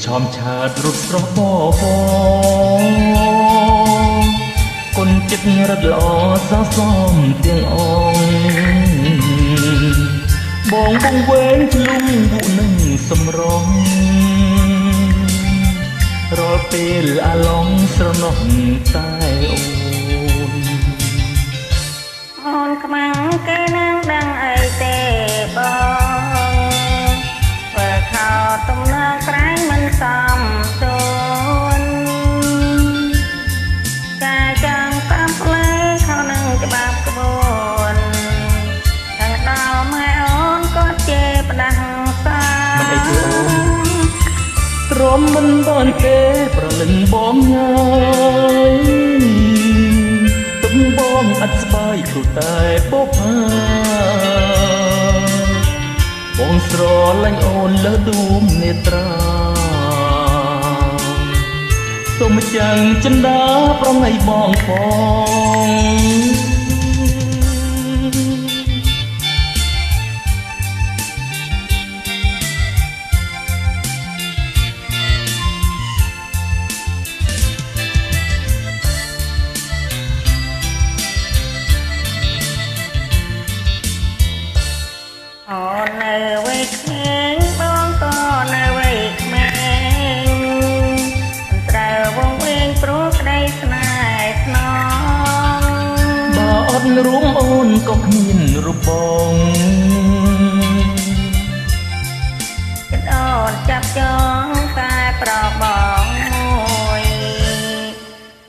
ឆោមឆាតរត់ស្រស់បបគុណចិត្តរត់ល្អសោះសំទាំងអងបងបងវែងឆ្លុំបុនឹងសម្រងរាល់ពេលអាឡងស្រណោះតែអូនខ្មាំងគេនឹងដឹងអីទេបងបើខោទំនើក្រែងមិនសមទូនការចាំតាមផ្លេខោនឹងច្បាប់ក្បួនតែដល់ម៉ែអូនក៏ជេរផ្ដាស់សាមិនអីទេអូនទ្រាំមិនបានទេប្រលឹងបងញ៉ាយទុំបងអត់ស្បាយព្រោះតែបុកផាបងស្រឡាញ់អូនលើសដួងនេត្រាសូមចាំងចិន្តាប្រងៃបងផងអូននៅវ័យក្មេងបងក៏នៅវ័យក្មេងមិនត្រូវវងវែងព្រោះក្តីស្នេហ៍ស្នងបើអត់រួមអូនក៏គ្មានរូបបងចិត្តអូនចាប់ចងតែប្របងមួយ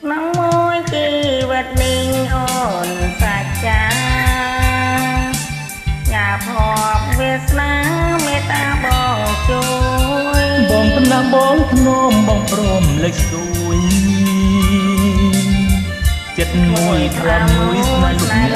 ក្នុងមួយជីវិតនេះអូនសាច់ចាភ័ព្វវាសនាមេត្តាបងជួយបងតំណាងបងធ្នមបងព្រមលេចទួយចិត្តមួយខ្លាំងមួយស្នេហ៍លុប